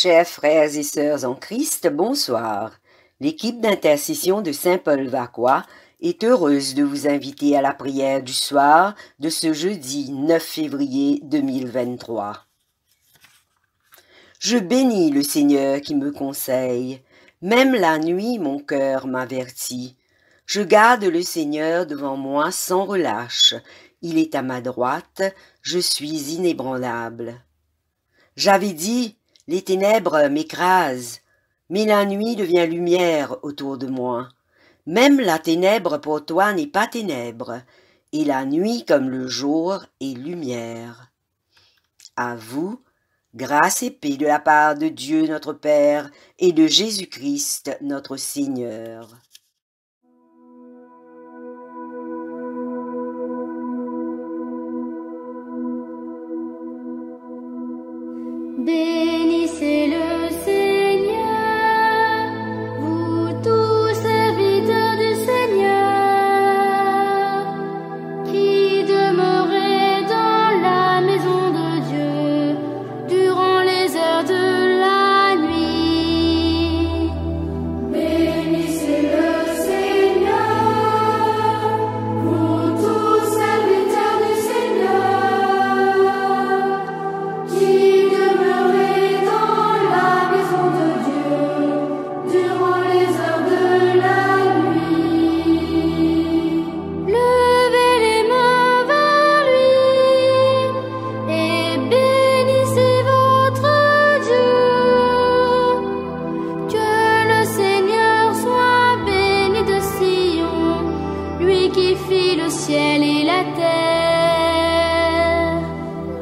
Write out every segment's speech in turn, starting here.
Chers frères et sœurs en Christ, bonsoir. L'équipe d'intercession de Saint-Paul-Vacquois est heureuse de vous inviter à la prière du soir de ce jeudi 9 février 2023. Je bénis le Seigneur qui me conseille. Même la nuit, mon cœur m'avertit. Je garde le Seigneur devant moi sans relâche. Il est à ma droite, je suis inébranlable. J'avais dit, les ténèbres m'écrasent, mais la nuit devient lumière autour de moi. Même la ténèbre pour toi n'est pas ténèbre, et la nuit comme le jour est lumière. À vous, grâce et paix de la part de Dieu notre Père et de Jésus-Christ notre Seigneur. Bénissez le Seigneur, vous tous serviteurs du Seigneur, qui demeurez dans la maison de Dieu durant les heures de la nuit. Bénissez le Seigneur, vous tous serviteurs du Seigneur, qui qui fit le ciel et la terre.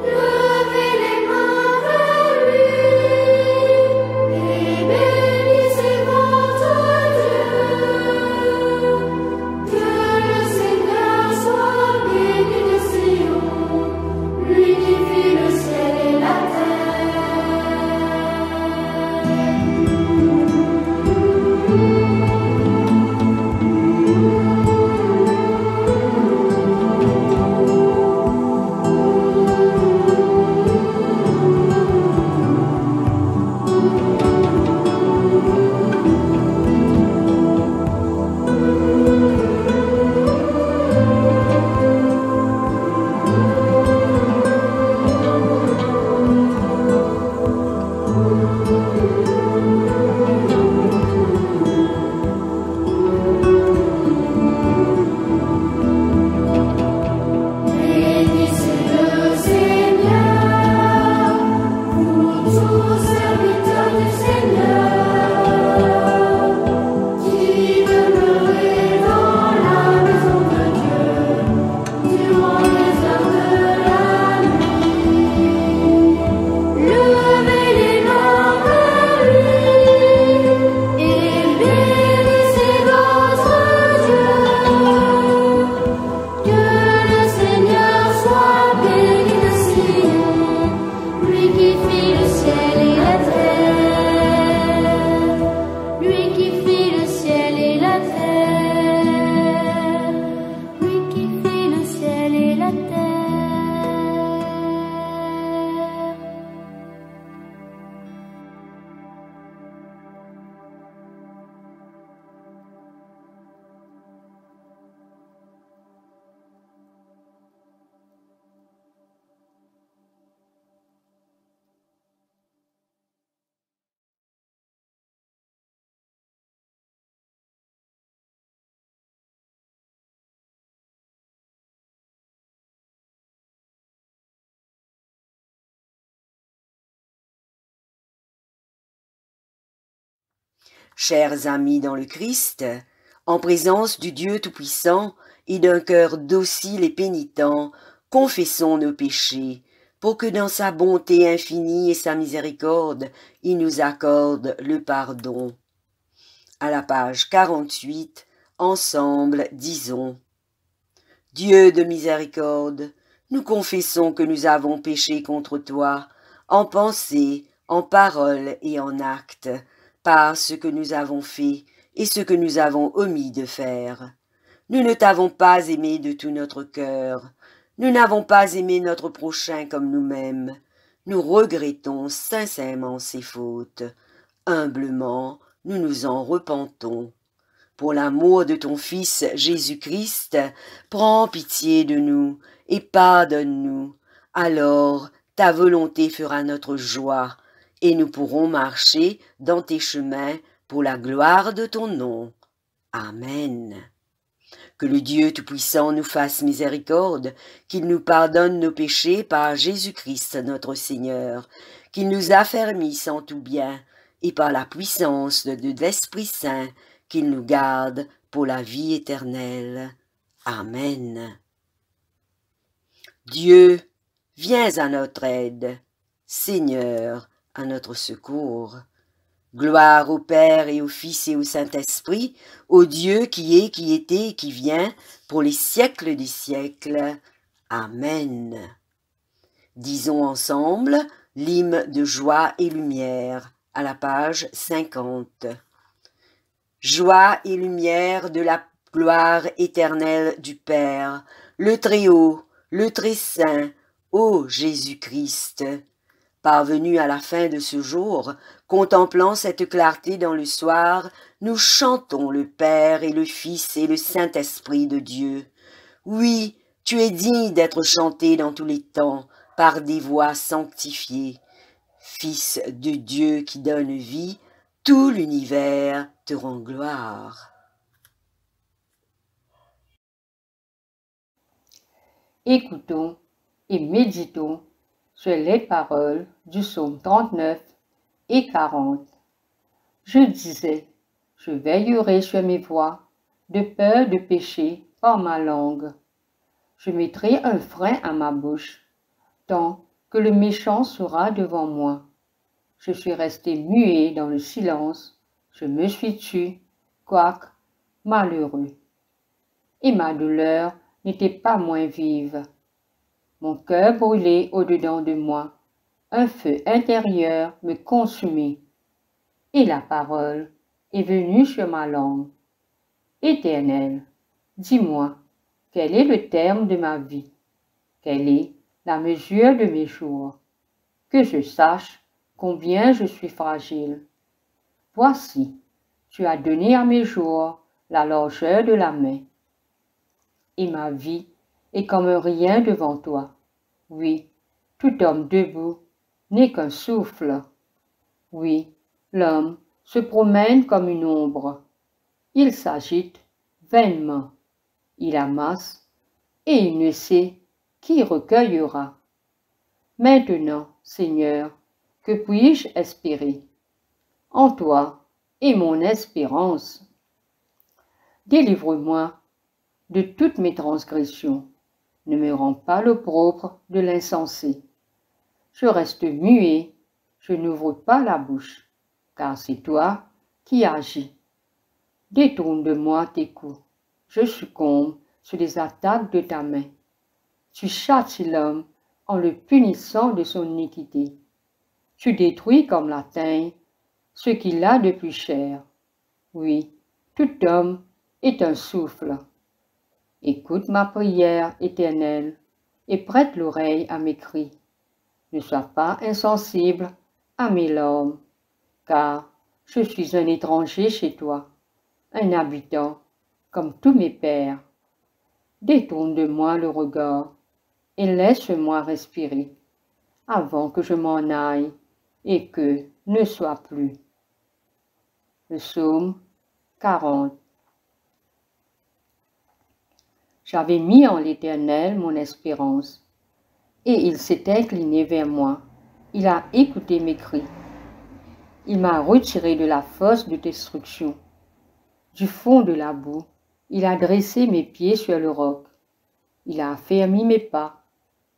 Levez les mains vers lui et bénissez votre Dieu. Que le Seigneur soit béni de Sion, lui qui fit le ciel et la Chers amis dans le Christ, en présence du Dieu Tout-Puissant et d'un cœur docile et pénitent, confessons nos péchés, pour que dans sa bonté infinie et sa miséricorde, il nous accorde le pardon. À la page 48, ensemble, disons: Dieu de miséricorde, nous confessons que nous avons péché contre toi, en pensée, en parole et en acte, par ce que nous avons fait et ce que nous avons omis de faire. Nous ne t'avons pas aimé de tout notre cœur. Nous n'avons pas aimé notre prochain comme nous-mêmes. nous regrettons sincèrement ces fautes. Humblement, nous nous en repentons. Pour l'amour de ton Fils Jésus-Christ, prends pitié de nous et pardonne-nous. Alors ta volonté fera notre joie, et nous pourrons marcher dans tes chemins pour la gloire de ton nom. Amen. Que le Dieu Tout-Puissant nous fasse miséricorde, qu'il nous pardonne nos péchés par Jésus-Christ notre Seigneur, qu'il nous affermisse en tout bien, et par la puissance de l'Esprit Saint, qu'il nous garde pour la vie éternelle. Amen. Dieu, viens à notre aide. Seigneur, à notre secours. Gloire au Père et au Fils et au Saint-Esprit, au Dieu qui est, qui était et qui vient, pour les siècles des siècles. Amen. Disons ensemble l'hymne de joie et lumière, à la page 50. Joie et lumière de la gloire éternelle du Père, le Très-Haut, le Très-Saint, ô Jésus-Christ. Parvenus à la fin de ce jour, contemplant cette clarté dans le soir, nous chantons le Père et le Fils et le Saint-Esprit de Dieu. Oui, tu es digne d'être chanté dans tous les temps par des voix sanctifiées. Fils de Dieu qui donne vie, tout l'univers te rend gloire. Écoutons et méditons sur les paroles du psaume 39 et 40. Je disais, je veillerai sur mes voies, de peur de pécher par ma langue. Je mettrai un frein à ma bouche, tant que le méchant sera devant moi. Je suis resté muet dans le silence, je me suis tu, quoique malheureux. Et ma douleur n'était pas moins vive. Mon cœur brûlait au-dedans de moi, un feu intérieur me consumait, et la parole est venue sur ma langue. Éternel, dis-moi, quel est le terme de ma vie? Quelle est la mesure de mes jours? Que je sache combien je suis fragile. Voici, tu as donné à mes jours la largeur de la main, et ma vie est comme un rien devant toi. Oui, tout homme debout n'est qu'un souffle. Oui, l'homme se promène comme une ombre. Il s'agite vainement. Il amasse et il ne sait qui recueillera. Maintenant, Seigneur, que puis-je espérer? En toi est mon espérance. Délivre-moi de toutes mes transgressions. Ne me rends pas l'opprobre de l'insensé. Je reste muet, je n'ouvre pas la bouche, car c'est toi qui agis. Détourne de moi tes coups, je succombe sous les attaques de ta main. Tu châties l'homme en le punissant de son iniquité. Tu détruis comme la teigne ce qu'il a de plus cher. Oui, tout homme est un souffle. Écoute ma prière éternelle et prête l'oreille à mes cris. Ne sois pas insensible à mes larmes, car je suis un étranger chez toi, un habitant comme tous mes pères. Détourne de moi le regard et laisse-moi respirer avant que je m'en aille et que ne soit plus. Le psaume 40. J'avais mis en l'Éternel mon espérance, et il s'est incliné vers moi. Il a écouté mes cris. Il m'a retiré de la fosse de destruction. Du fond de la boue, il a dressé mes pieds sur le roc. Il a affermi mes pas.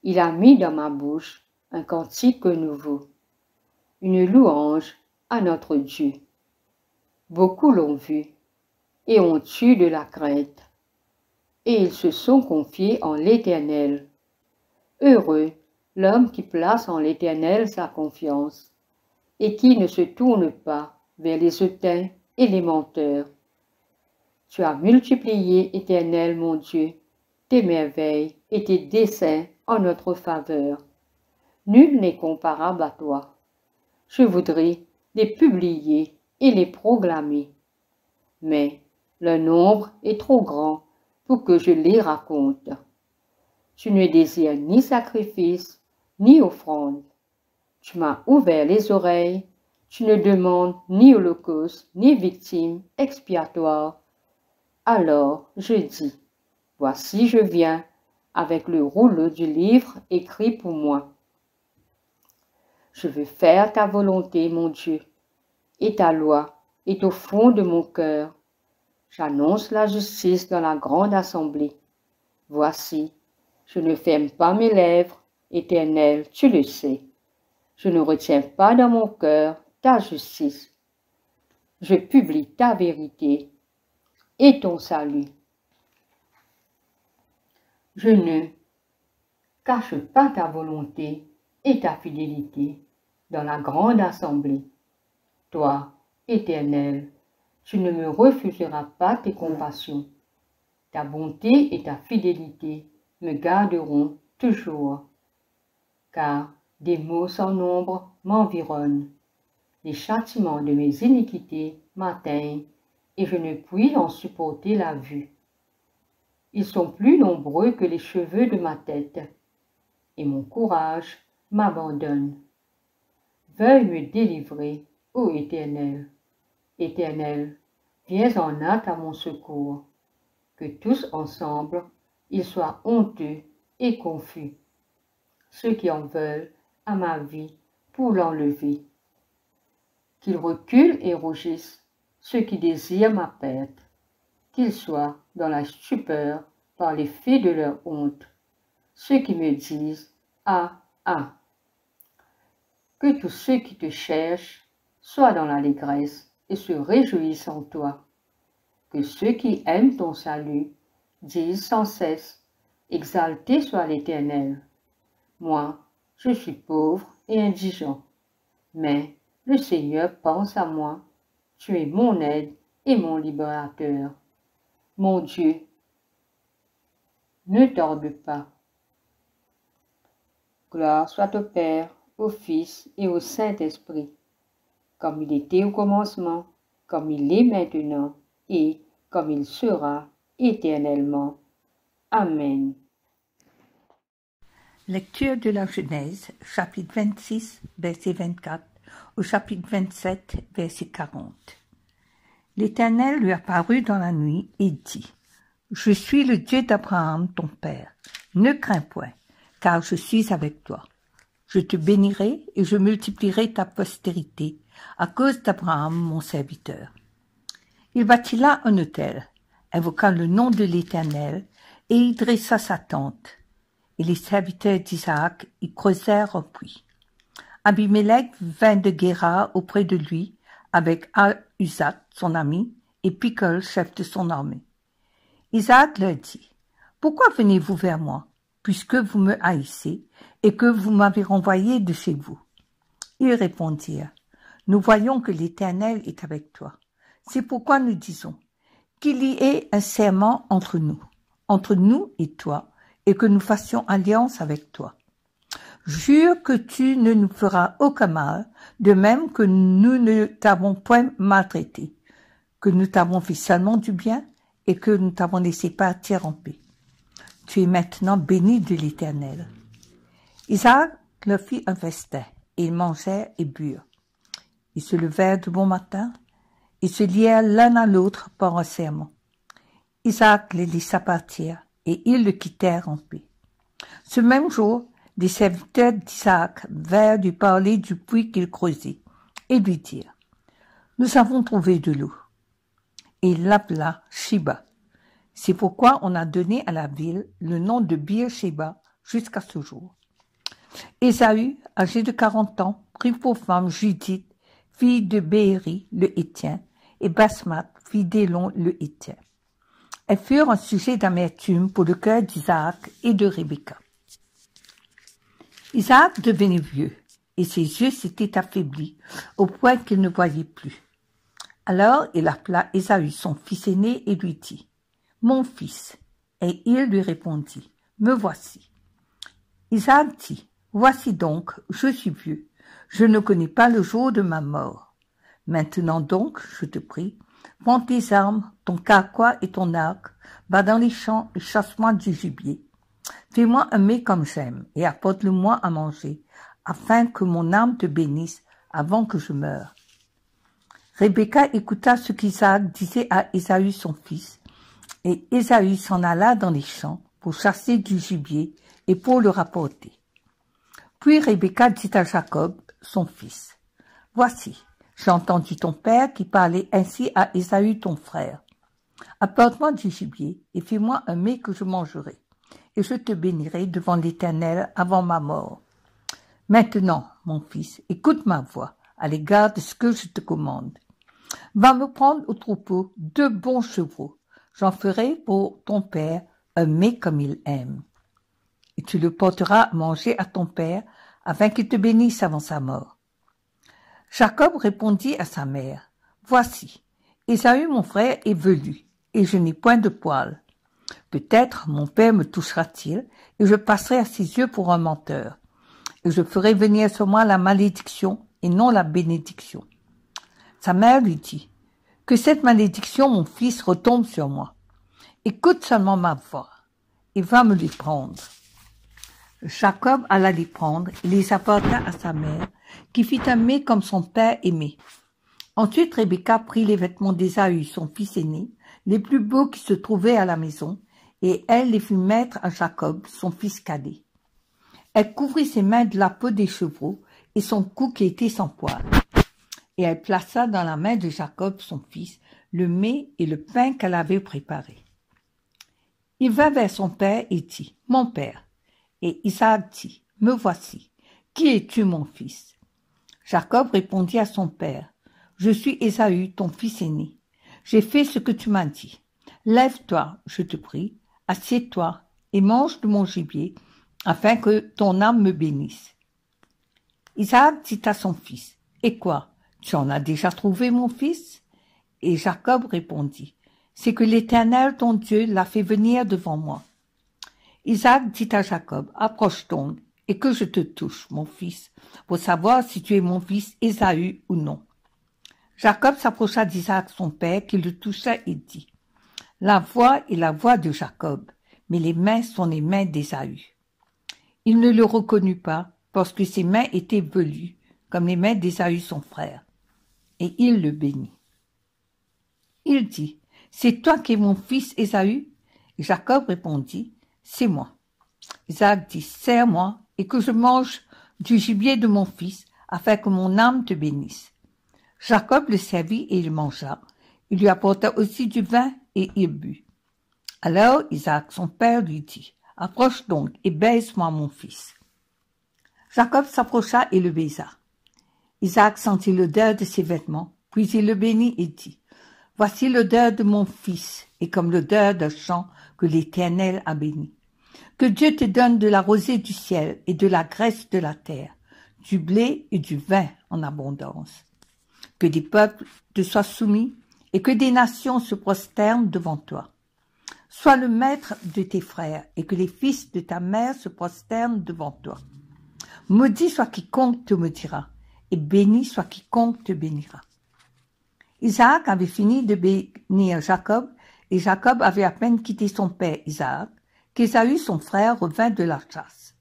Il a mis dans ma bouche un cantique nouveau, une louange à notre Dieu. Beaucoup l'ont vu et ont eu de la crainte, et ils se sont confiés en l'Éternel. Heureux l'homme qui place en l'Éternel sa confiance, et qui ne se tourne pas vers les hautains et les menteurs. Tu as multiplié, Éternel mon Dieu, tes merveilles et tes desseins en notre faveur. nul n'est comparable à toi. Je voudrais les publier et les proclamer, mais leur nombre est trop grand pour que je les raconte. Tu ne désires ni sacrifice, ni offrande. Tu m'as ouvert les oreilles, tu ne demandes ni holocauste, ni victime expiatoire. Alors je dis, voici je viens avec le rouleau du livre écrit pour moi. Je veux faire ta volonté, mon Dieu, et ta loi est au fond de mon cœur. J'annonce la justice dans la grande assemblée. Voici, je ne ferme pas mes lèvres, Éternel, tu le sais. Je ne retiens pas dans mon cœur ta justice. Je publie ta vérité et ton salut. Je ne cache pas ta volonté et ta fidélité dans la grande assemblée. Toi, Éternel, tu ne me refuseras pas tes compassions. Ta bonté et ta fidélité me garderont toujours. Car des maux sans nombre m'environnent. Les châtiments de mes iniquités m'atteignent et je ne puis en supporter la vue. Ils sont plus nombreux que les cheveux de ma tête et mon courage m'abandonne. Veuille me délivrer, ô Éternel. Éternel, viens en hâte à mon secours. Que tous ensemble, ils soient honteux et confus. Ceux qui en veulent à ma vie pour l'enlever. Qu'ils reculent et rougissent, ceux qui désirent ma perte. Qu'ils soient dans la stupeur par l'effet de leur honte. Ceux qui me disent « Ah, ah ». Que tous ceux qui te cherchent soient dans l'allégresse et se réjouissent en toi. Que ceux qui aiment ton salut disent sans cesse « Exalté soit l'Éternel ». Moi, je suis pauvre et indigent, mais le Seigneur pense à moi. Tu es mon aide et mon libérateur. Mon Dieu, ne tarde pas. Gloire soit au Père, au Fils et au Saint-Esprit, comme il était au commencement, comme il est maintenant, et comme il sera éternellement. Amen. Lecture de la Genèse, chapitre 26, verset 24, au chapitre 27, verset 40. L'Éternel lui apparut dans la nuit et dit, « Je suis le Dieu d'Abraham, ton père. Ne crains point, car je suis avec toi. Je te bénirai et je multiplierai ta postérité à cause d'Abraham, mon serviteur. » Il bâtit là un autel, invoqua le nom de l'Éternel, et y dressa sa tente. Et les serviteurs d'Isaac y creusèrent un puits. Abimélec vint de Guérar auprès de lui, avec Ahuzat, son ami, et Picol, chef de son armée. Isaac leur dit, « Pourquoi venez-vous vers moi, puisque vous me haïssez, et que vous m'avez renvoyé de chez vous ?» Ils répondirent, « Nous voyons que l'Éternel est avec toi. C'est pourquoi nous disons, qu'il y ait un serment entre nous et toi, et que nous fassions alliance avec toi. Jure que tu ne nous feras aucun mal, de même que nous ne t'avons point maltraité, que nous t'avons fait seulement du bien et que nous t'avons laissé partir en paix. Tu es maintenant béni de l'Éternel. » Isaac leur fit un festin, et ils mangèrent et burent. Ils se levèrent de bon matin, et se lièrent l'un à l'autre par un serment. Isaac les laissa partir, et ils le quittèrent en paix. Ce même jour, des serviteurs d'Isaac vinrent lui parler du puits qu'il creusait, et lui dirent, « Nous avons trouvé de l'eau. » Et il l'appela Shiba. C'est pourquoi on a donné à la ville le nom de Bir-Sheba jusqu'à ce jour. Ésaü, âgé de 40 ans, prit pour femme Judith, fille de Béhéri, le Héthien, et Basmath, fille d'Élon, le Héthien. Elles furent un sujet d'amertume pour le cœur d'Isaac et de Rebecca. Isaac devenait vieux, et ses yeux s'étaient affaiblis, au point qu'il ne voyait plus. Alors il appela Ésaü, son fils aîné, et lui dit, « Mon fils. » Et il lui répondit, « Me voici. » Isaac dit, « Voici donc, je suis vieux, je ne connais pas le jour de ma mort. Maintenant donc, je te prie, prends tes armes, ton carquois et ton arc, va dans les champs et chasse-moi du gibier. Fais-moi un mets comme j'aime et apporte-le-moi à manger, afin que mon âme te bénisse avant que je meure. Rebecca écouta ce qu'Isaac disait à Ésaü son fils, et Ésaü s'en alla dans les champs pour chasser du gibier et pour le rapporter. Puis Rebecca dit à Jacob, son fils, « Voici, j'ai entendu ton père qui parlait ainsi à Ésaü ton frère. Apporte-moi du gibier et fais-moi un mets que je mangerai, et je te bénirai devant l'Éternel avant ma mort. Maintenant, mon fils, écoute ma voix à l'égard de ce que je te commande. Va me prendre au troupeau 2 bons chevaux. J'en ferai pour ton père un mets comme il aime. Et tu le porteras à manger à ton père, afin qu'il te bénisse avant sa mort. » Jacob répondit à sa mère, « Voici, Ésaü mon frère est velu, et je n'ai point de poil. Peut-être mon père me touchera-t-il, et je passerai à ses yeux pour un menteur, et je ferai venir sur moi la malédiction et non la bénédiction. » Sa mère lui dit, « Que cette malédiction, mon fils, retombe sur moi. Écoute seulement ma voix, et va me les prendre. » Jacob alla les prendre et les apporta à sa mère, qui fit un mets comme son père aimait. Ensuite Rebecca prit les vêtements d'Ésaü, son fils aîné, les plus beaux qui se trouvaient à la maison, et elle les fit mettre à Jacob, son fils cadet. Elle couvrit ses mains de la peau des chevaux et son cou qui était sans poil. Et elle plaça dans la main de Jacob, son fils, le mets et le pain qu'elle avait préparé. Il vint vers son père et dit, « Mon père. » Et Isaac dit, « Me voici. Qui es-tu, mon fils ?» Jacob répondit à son père, « Je suis Ésaü, ton fils aîné. J'ai fait ce que tu m'as dit. Lève-toi, je te prie, assieds-toi et mange de mon gibier, afin que ton âme me bénisse. » Isaac dit à son fils, « Et quoi, tu en as déjà trouvé, mon fils ?» Et Jacob répondit, « C'est que l'Éternel, ton Dieu, l'a fait venir devant moi. » Isaac dit à Jacob, « Approche donc, et que je te touche, mon fils, pour savoir si tu es mon fils Ésaü ou non. » Jacob s'approcha d'Isaac son père, qui le toucha et dit, « La voix est la voix de Jacob, mais les mains sont les mains d'Ésaü. » Il ne le reconnut pas, parce que ses mains étaient velues, comme les mains d'Ésaü son frère, et il le bénit. Il dit, « C'est toi qui es mon fils Ésaü ?» Et Jacob répondit, « C'est moi. » Isaac dit, « Serre-moi, et que je mange du gibier de mon fils, afin que mon âme te bénisse. » Jacob le servit et il mangea. Il lui apporta aussi du vin et il but. Alors Isaac, son père, lui dit, « Approche donc et baise-moi mon fils. » Jacob s'approcha et le baisa. Isaac sentit l'odeur de ses vêtements, puis il le bénit et dit, « Voici l'odeur de mon fils, et comme l'odeur d'un champ que l'Éternel a béni. Que Dieu te donne de la rosée du ciel et de la graisse de la terre, du blé et du vin en abondance. Que des peuples te soient soumis et que des nations se prosternent devant toi. Sois le maître de tes frères et que les fils de ta mère se prosternent devant toi. Maudit soit quiconque te maudira et béni soit quiconque te bénira. » Isaac avait fini de bénir Jacob et Jacob avait à peine quitté son père Isaac qu'Ésaü son frère revint de la chasse.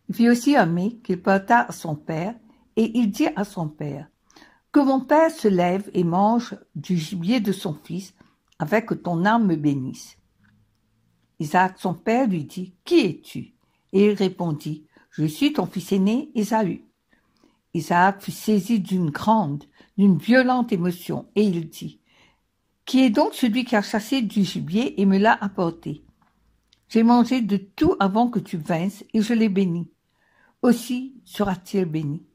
Il fit aussi un mets qu'il porta à son père et il dit à son père, « Que mon père se lève et mange du gibier de son fils, afin que ton âme me bénisse. » Isaac son père lui dit, « Qui es-tu » Et il répondit, « Je suis ton fils aîné Ésaü. » Isaac fut saisi d'une violente émotion, et il dit, « Qui est donc celui qui a chassé du gibier et me l'a apporté? J'ai mangé de tout avant que tu vinsses, et je l'ai béni. Aussi sera-t-il béni. »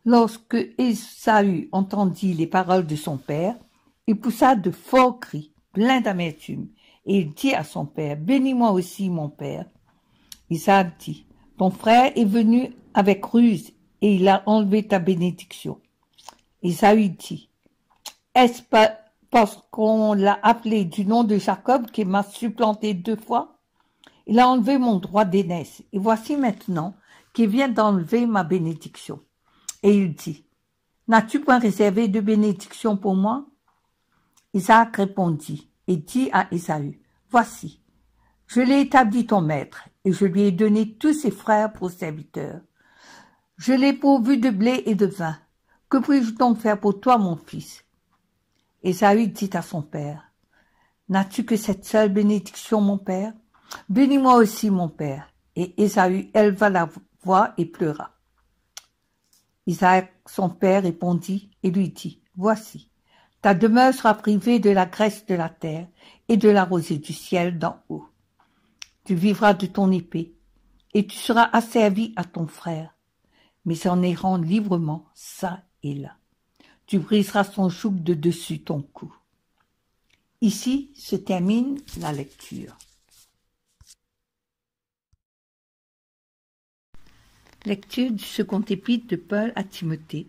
Lorsque Ésaü entendit les paroles de son père, il poussa de forts cris, pleins d'amertume, et il dit à son père, « Bénis-moi aussi, mon père. » Isaac dit, « Ton frère est venu avec ruse, et il a enlevé ta bénédiction. » Ésaü dit, « Est-ce pas parce qu'on l'a appelé du nom de Jacob qu'il m'a supplanté 2 fois? Il a enlevé mon droit d'aînesse, et voici maintenant qu'il vient d'enlever ma bénédiction. Et il dit, n'as-tu point réservé de bénédiction pour moi? Isaac répondit et dit à Ésaü, voici, je l'ai établi ton maître, et je lui ai donné tous ses frères pour serviteurs. Je l'ai pourvu de blé et de vin. Que puis-je donc faire pour toi, mon fils? Ésaü dit à son père, n'as-tu que cette seule bénédiction, mon père? Bénis-moi aussi, mon père. Et Ésaü éleva la voix et pleura. Isaac, son père, répondit et lui dit, voici, ta demeure sera privée de la graisse de la terre et de la rosée du ciel d'en haut. Tu vivras de ton épée, et tu seras asservi à ton frère, mais en errant librement ça et là. Tu briseras son joug de dessus ton cou. Ici se termine la lecture. Lecture du second épître de Paul à Timothée,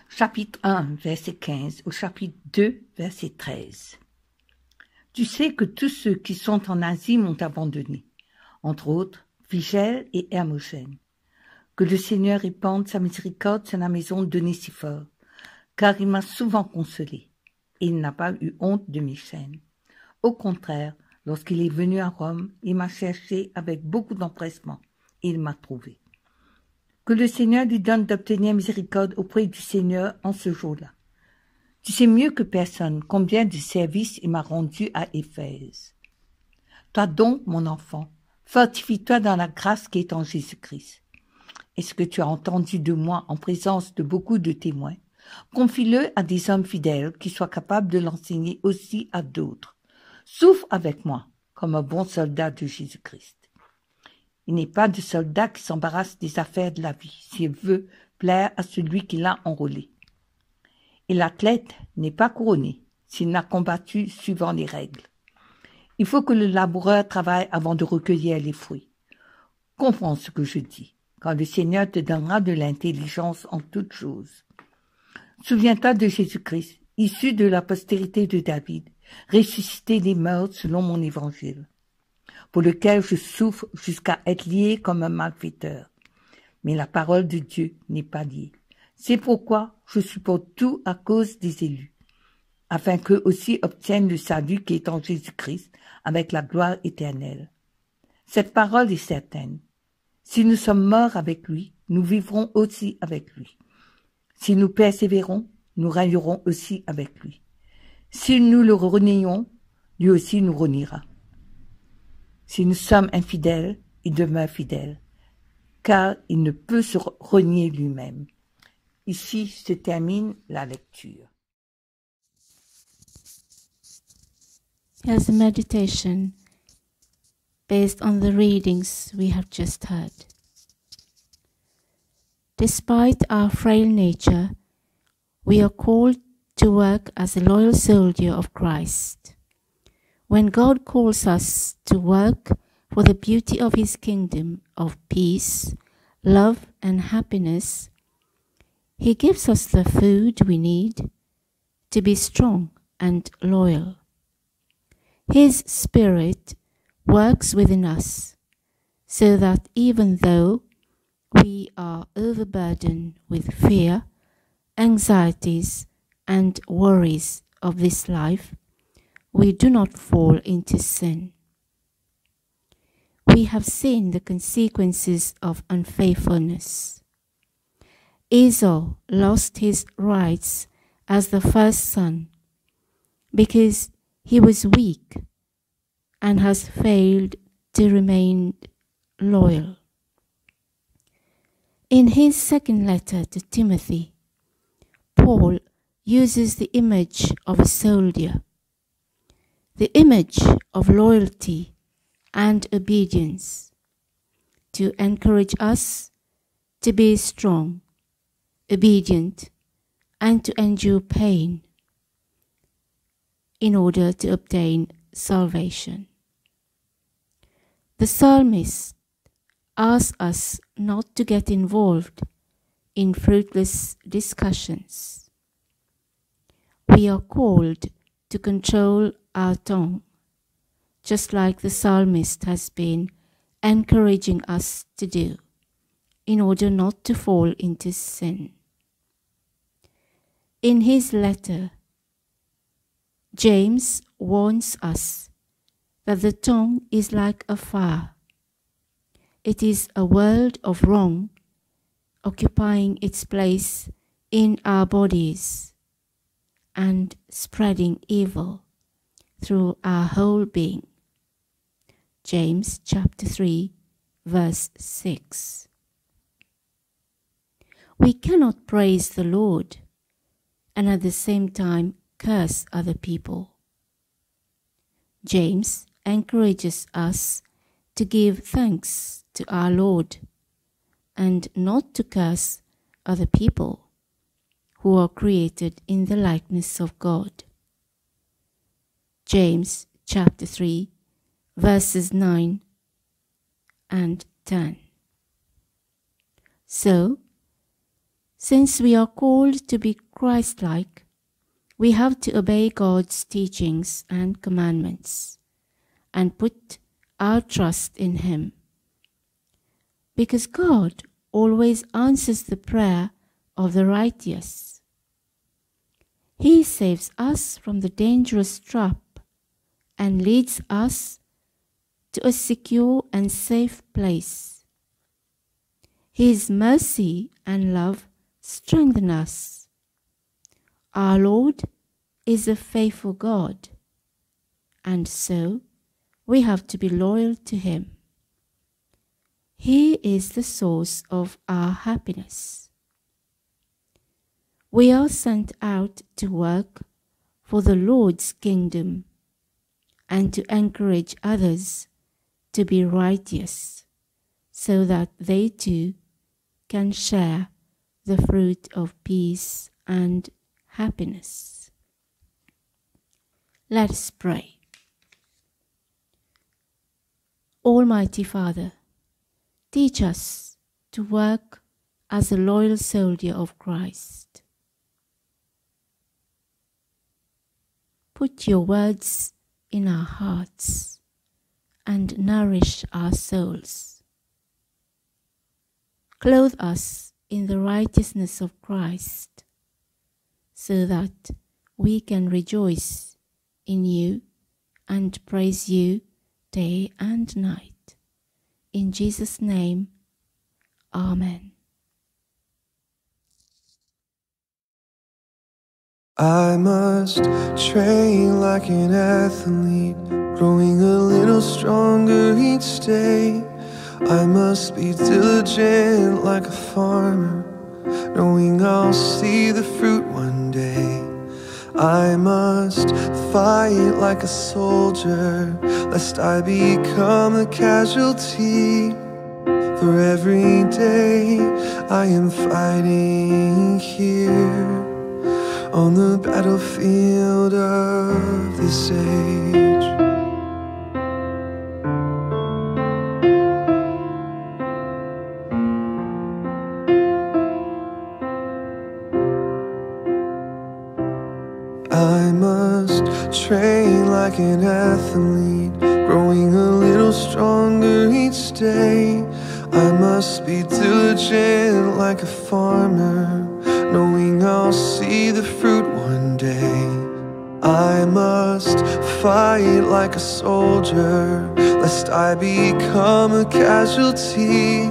chapitre 1, verset 15 au chapitre 2, verset 13. Tu sais que tous ceux qui sont en Asie m'ont abandonné, entre autres Phygèle et Hermogène. Que le Seigneur répande sa miséricorde sur la maison d'Onésiphore, car il m'a souvent consolé, et il n'a pas eu honte de mes chaînes. Au contraire, lorsqu'il est venu à Rome, il m'a cherché avec beaucoup d'empressement, et il m'a trouvé. Que le Seigneur lui donne d'obtenir miséricorde auprès du Seigneur en ce jour-là. Tu sais mieux que personne combien de services il m'a rendu à Éphèse. Toi donc, mon enfant, fortifie-toi dans la grâce qui est en Jésus-Christ. Est-ce que tu as entendu de moi en présence de beaucoup de témoins? Confie-le à des hommes fidèles qui soient capables de l'enseigner aussi à d'autres. Souffre avec moi, comme un bon soldat de Jésus-Christ. Il n'est pas de soldat qui s'embarrasse des affaires de la vie, s'il veut plaire à celui qui l'a enrôlé. Et l'athlète n'est pas couronné s'il n'a combattu suivant les règles. Il faut que le laboureur travaille avant de recueillir les fruits. Comprends ce que je dis, quand le Seigneur te donnera de l'intelligence en toutes choses. Souviens-toi de Jésus-Christ, issu de la postérité de David, ressuscité des morts selon mon évangile, pour lequel je souffre jusqu'à être lié comme un malfaiteur. Mais la parole de Dieu n'est pas liée. C'est pourquoi je supporte tout à cause des élus, afin qu'eux aussi obtiennent le salut qui est en Jésus-Christ avec la gloire éternelle. Cette parole est certaine. Si nous sommes morts avec lui, nous vivrons aussi avec lui. Si nous persévérons, nous règnerons aussi avec lui. Si nous le renions, lui aussi nous reniera. Si nous sommes infidèles, il demeure fidèle, car il ne peut se renier lui-même. Ici se termine la lecture. Here's a meditation based on the readings we have just heard. Despite our frail nature, we are called to work as a loyal soldier of Christ. When God calls us to work for the beauty of His kingdom of peace, love, and happiness, He gives us the food we need to be strong and loyal. His Spirit works within us so that even though we are overburdened with fear, anxieties, and worries of this life, we do not fall into sin. We have seen the consequences of unfaithfulness. Esau lost his rights as the first son because he was weak and has failed to remain loyal. In his second letter to Timothy, Paul uses the image of a soldier, the image of loyalty and obedience, to encourage us to be strong, obedient, and to endure pain in order to obtain salvation. The psalmist asks us not to get involved in fruitless discussions. We are called to control our tongue, just like the psalmist has been encouraging us to do in order not to fall into sin. In his letter, James warns us that the tongue is like a fire. It is a world of wrong occupying its place in our bodies and spreading evil through our whole being. James chapter 3, verse 6. We cannot praise the Lord and at the same time curse other people. James encourages us to give thanks to our Lord and not to curse other people who are created in the likeness of God. James chapter 3, verses 9 and 10. So, since we are called to be Christ-like, we have to obey God's teachings and commandments and put our trust in Him. Because God always answers the prayer of the righteous. He saves us from the dangerous trap and leads us to a secure and safe place. His mercy and love strengthen us. Our Lord is a faithful God, and so we have to be loyal to Him. He is the source of our happiness. We are sent out to work for the Lord's kingdom and to encourage others to be righteous so that they too can share the fruit of peace and happiness. Let us pray. Almighty Father, teach us to work as a loyal soldier of Christ. Put your words in our hearts and nourish our souls. Clothe us in the righteousness of Christ so that we can rejoice in you and praise you day and night. In Jesus' name, Amen. I must train like an athlete, growing a little stronger each day. I must be diligent like a farmer, knowing I'll see the fruit one day. I must fight like a soldier, lest I become a casualty. For every day I am fighting here on the battlefield of this age. I must train like an athlete, growing a little stronger each day. I must be diligent like a farmer, knowing I'll see the fruit one day. I must fight like a soldier, lest I become a casualty.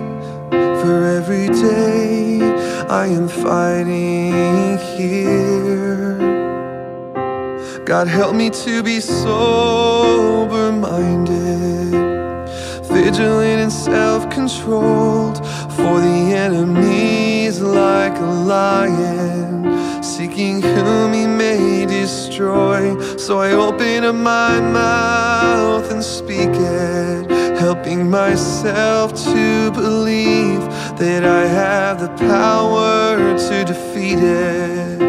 For every day I am fighting here. God, help me to be sober-minded, vigilant and self-controlled, for the enemy is like a lion, seeking whom he may destroy. So I open up my mouth and speak it, helping myself to believe that I have the power to defeat it.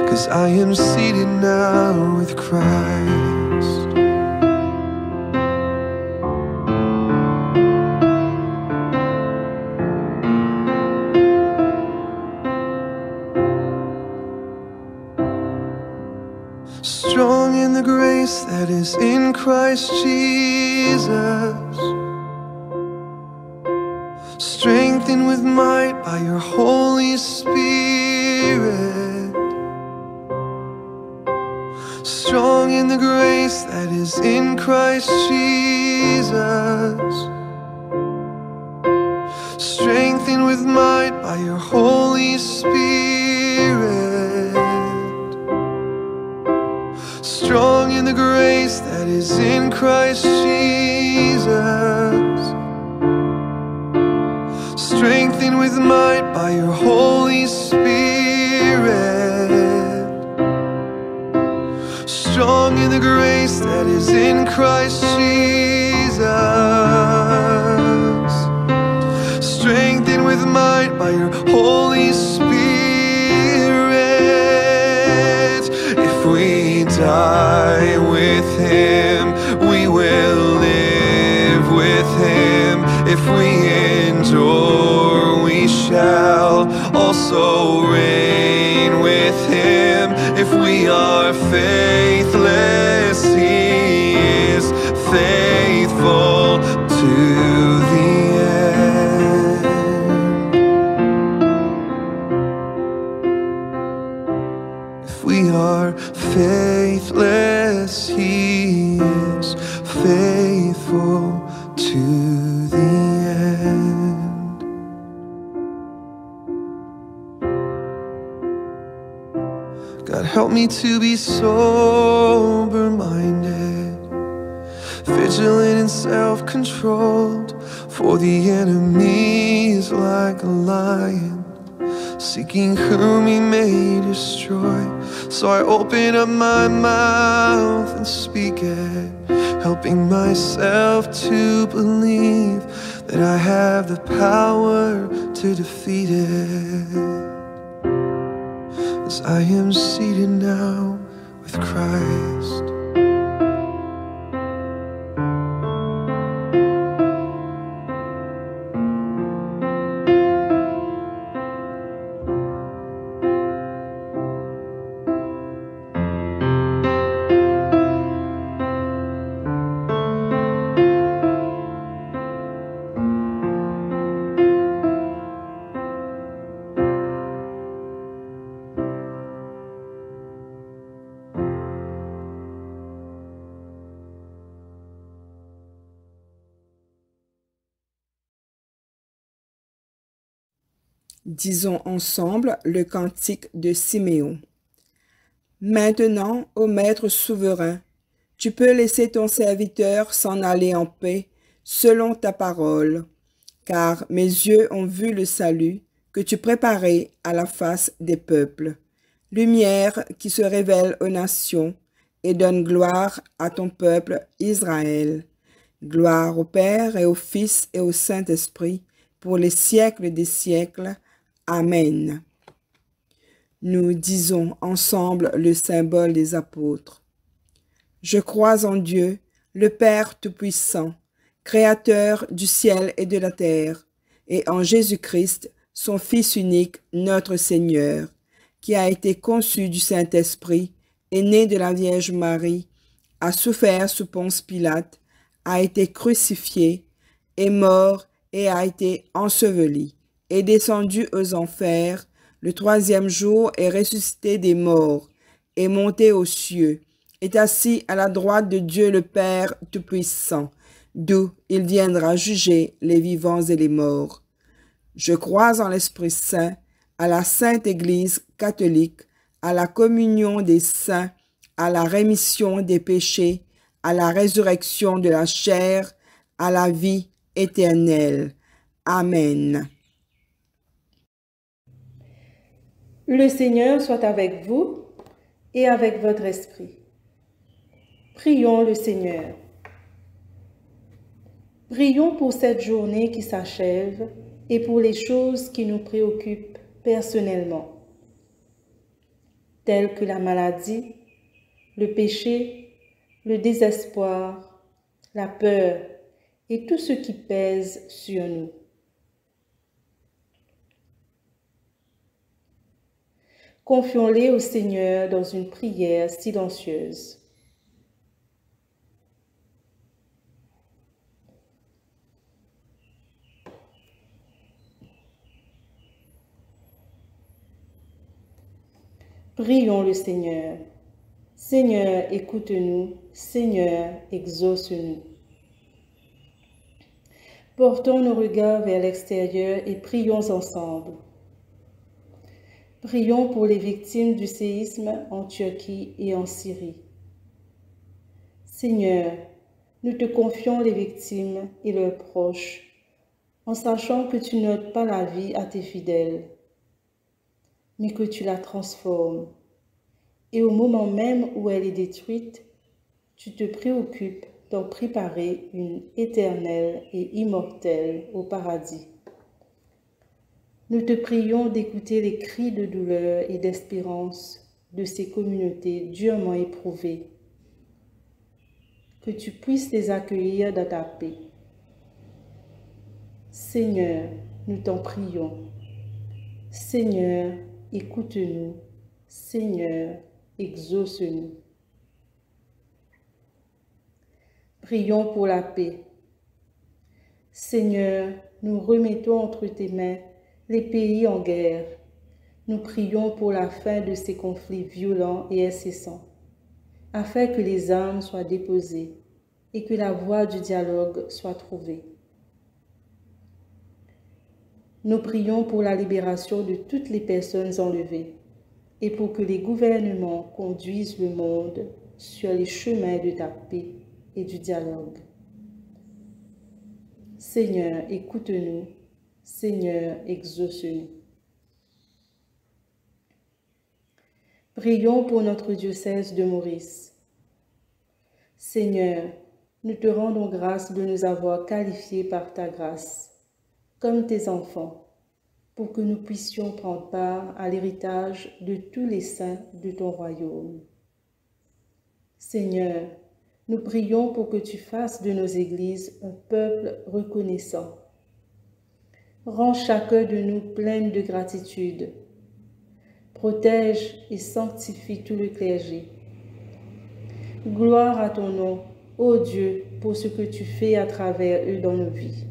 'Cause I am seated now with Christ. strong in the grace that is in Christ Jesus, strengthened with might by your Holy Spirit, strong in the grace that is in Christ Jesus, strengthened with might by your Holy Spirit, strong in the grace that is in Christ Jesus, strengthened with might by your Holy Spirit, strong in the grace that is in Christ Jesus, strengthened with might by your Holy Spirit. If we die with him, we will live with him. If we endure, we shall also reign with him. If we are faithless, he is faithful to the end. If we are faithless, he is faithful to the end. God, help me to be sober-minded, vigilant and self-controlled, for the enemy is like a lion, seeking whom he may destroy. So I open up my mouth and speak it, helping myself to believe that I have the power to defeat it, as I am seated now with Christ. Disons ensemble le cantique de Siméon. Maintenant, ô Maître souverain, tu peux laisser ton serviteur s'en aller en paix, selon ta parole, car mes yeux ont vu le salut que tu préparais à la face des peuples, lumière qui se révèle aux nations et donne gloire à ton peuple Israël. Gloire au Père et au Fils et au Saint-Esprit, pour les siècles des siècles. Amen. Nous disons ensemble le symbole des apôtres. Je crois en Dieu, le Père Tout-Puissant, Créateur du ciel et de la terre, et en Jésus-Christ, son Fils unique, notre Seigneur, qui a été conçu du Saint-Esprit, est né de la Vierge Marie, a souffert sous Ponce Pilate, a été crucifié, est mort et a été enseveli, est descendu aux enfers, le troisième jour est ressuscité des morts, est monté aux cieux, est assis à la droite de Dieu le Père Tout-Puissant, d'où il viendra juger les vivants et les morts. Je crois en l'Esprit Saint, à la Sainte Église catholique, à la communion des saints, à la rémission des péchés, à la résurrection de la chair, à la vie éternelle. Amen. Le Seigneur soit avec vous et avec votre esprit. Prions le Seigneur. Prions pour cette journée qui s'achève et pour les choses qui nous préoccupent personnellement, telles que la maladie, le péché, le désespoir, la peur et tout ce qui pèse sur nous. Confions-les au Seigneur dans une prière silencieuse. Prions le Seigneur. Seigneur, écoute-nous. Seigneur, exauce-nous. Portons nos regards vers l'extérieur et prions ensemble. Prions pour les victimes du séisme en Turquie et en Syrie. Seigneur, nous te confions les victimes et leurs proches, en sachant que tu n'ôtes pas la vie à tes fidèles, mais que tu la transformes. Et au moment même où elle est détruite, tu te préoccupes d'en préparer une éternelle et immortelle au paradis. Nous te prions d'écouter les cris de douleur et d'espérance de ces communautés durement éprouvées, que tu puisses les accueillir dans ta paix. Seigneur, nous t'en prions. Seigneur, écoute-nous. Seigneur, exauce-nous. Prions pour la paix. Seigneur, nous remettons entre tes mains les pays en guerre. Nous prions pour la fin de ces conflits violents et incessants, afin que les armes soient déposées et que la voie du dialogue soit trouvée. Nous prions pour la libération de toutes les personnes enlevées et pour que les gouvernements conduisent le monde sur les chemins de ta paix et du dialogue. Seigneur, écoute-nous. Seigneur, exauce-nous. Prions pour notre diocèse de Maurice. Seigneur, nous te rendons grâce de nous avoir qualifiés par ta grâce, comme tes enfants, pour que nous puissions prendre part à l'héritage de tous les saints de ton royaume. Seigneur, nous prions pour que tu fasses de nos églises un peuple reconnaissant. Rends chacun de nous plein de gratitude. Protège et sanctifie tout le clergé. Gloire à ton nom, ô Dieu, pour ce que tu fais à travers eux dans nos vies.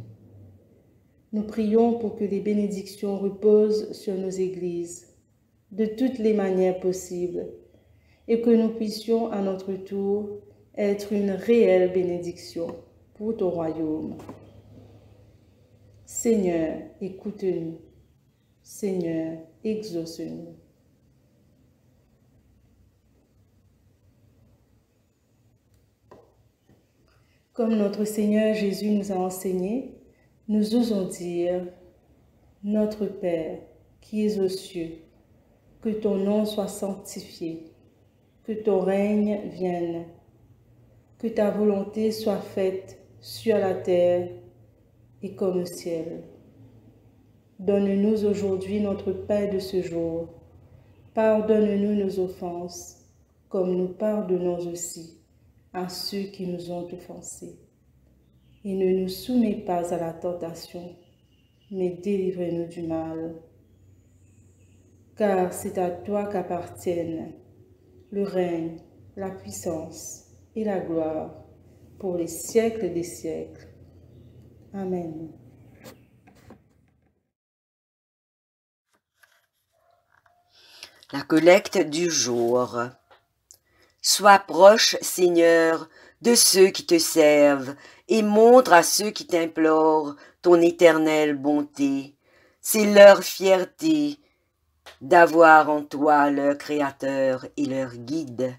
Nous prions pour que les bénédictions reposent sur nos églises, de toutes les manières possibles, et que nous puissions à notre tour être une réelle bénédiction pour ton royaume. Seigneur, écoute-nous. Seigneur, exauce-nous. Comme notre Seigneur Jésus nous a enseigné, nous osons dire, Notre Père, qui es aux cieux, que ton nom soit sanctifié, que ton règne vienne, que ta volonté soit faite sur la terre et comme au ciel. Donne-nous aujourd'hui notre pain de ce jour. Pardonne-nous nos offenses, comme nous pardonnons aussi à ceux qui nous ont offensés. Et ne nous soumets pas à la tentation, mais délivre-nous du mal. Car c'est à toi qu'appartiennent le règne, la puissance et la gloire pour les siècles des siècles. Amen. La collecte du jour. Sois proche, Seigneur, de ceux qui te servent, et montre à ceux qui t'implorent ton éternelle bonté. C'est leur fierté d'avoir en toi leur Créateur et leur Guide.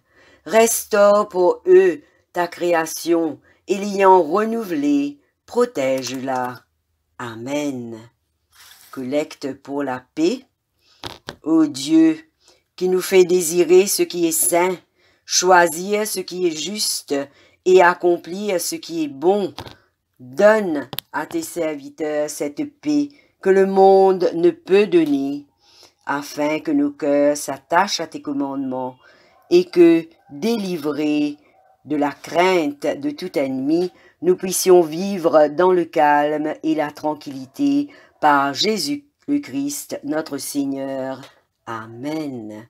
Restaure pour eux ta création, et l'ayant renouvelée, protège-la. Amen. Collecte pour la paix. Ô Dieu, qui nous fait désirer ce qui est saint, choisir ce qui est juste et accomplir ce qui est bon, donne à tes serviteurs cette paix que le monde ne peut donner, afin que nos cœurs s'attachent à tes commandements et que, délivrés de la crainte de tout ennemi, nous puissions vivre dans le calme et la tranquillité par Jésus le Christ, notre Seigneur. Amen.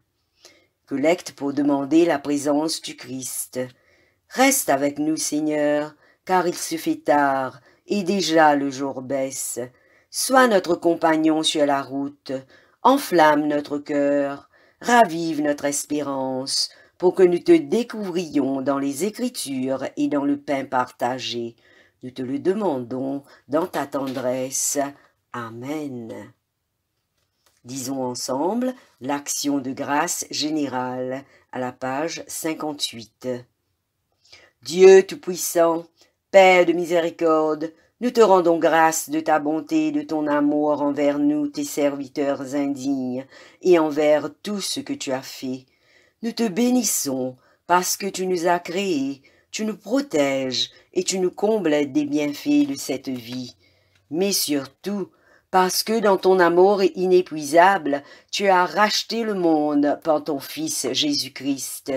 Collecte pour demander la présence du Christ. Reste avec nous, Seigneur, car il se fait tard, et déjà le jour baisse. Sois notre compagnon sur la route, enflamme notre cœur, ravive notre espérance, pour que nous te découvrions dans les Écritures et dans le pain partagé. Nous te le demandons dans ta tendresse. Amen. Disons ensemble l'action de grâce générale à la page 58. Dieu Tout-Puissant, Père de miséricorde, nous te rendons grâce de ta bonté et de ton amour envers nous, tes serviteurs indignes, et envers tout ce que tu as fait. Nous te bénissons parce que tu nous as créés, tu nous protèges et tu nous combles des bienfaits de cette vie. Mais surtout, parce que dans ton amour inépuisable, tu as racheté le monde par ton Fils Jésus-Christ,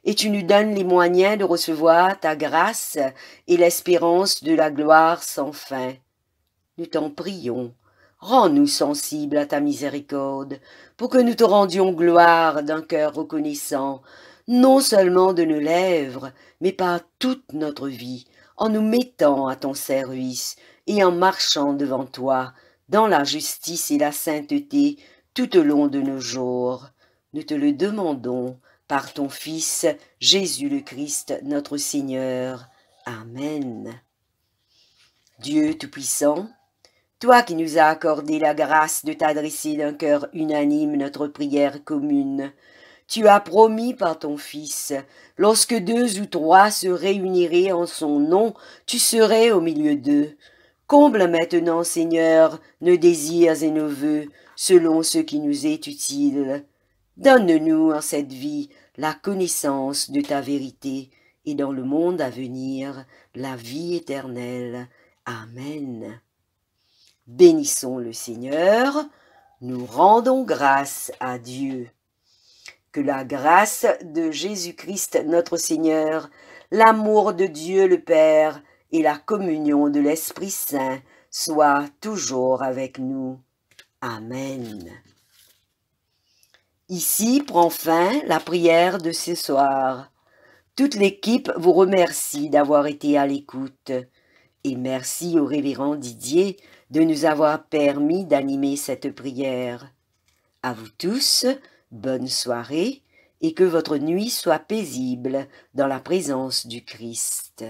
et tu nous donnes les moyens de recevoir ta grâce et l'espérance de la gloire sans fin. Nous t'en prions, rends-nous sensibles à ta miséricorde, pour que nous te rendions gloire d'un cœur reconnaissant, non seulement de nos lèvres, mais par toute notre vie, en nous mettant à ton service et en marchant devant toi, dans la justice et la sainteté tout au long de nos jours. Nous te le demandons par ton Fils, Jésus le Christ, notre Seigneur. Amen. Dieu Tout-Puissant, toi qui nous as accordé la grâce de t'adresser d'un cœur unanime notre prière commune, tu as promis par ton Fils, lorsque 2 ou 3 se réuniraient en son nom, tu serais au milieu d'eux. Comble maintenant, Seigneur, nos désirs et nos vœux, selon ce qui nous est utile. Donne-nous en cette vie la connaissance de ta vérité, et dans le monde à venir, la vie éternelle. Amen. Bénissons le Seigneur, nous rendons grâce à Dieu. Que la grâce de Jésus-Christ notre Seigneur, l'amour de Dieu le Père et la communion de l'Esprit Saint soient toujours avec nous. Amen. Ici prend fin la prière de ce soir. Toute l'équipe vous remercie d'avoir été à l'écoute. Et merci au révérend Didier de nous avoir permis d'animer cette prière. À vous tous, bonne soirée et que votre nuit soit paisible dans la présence du Christ.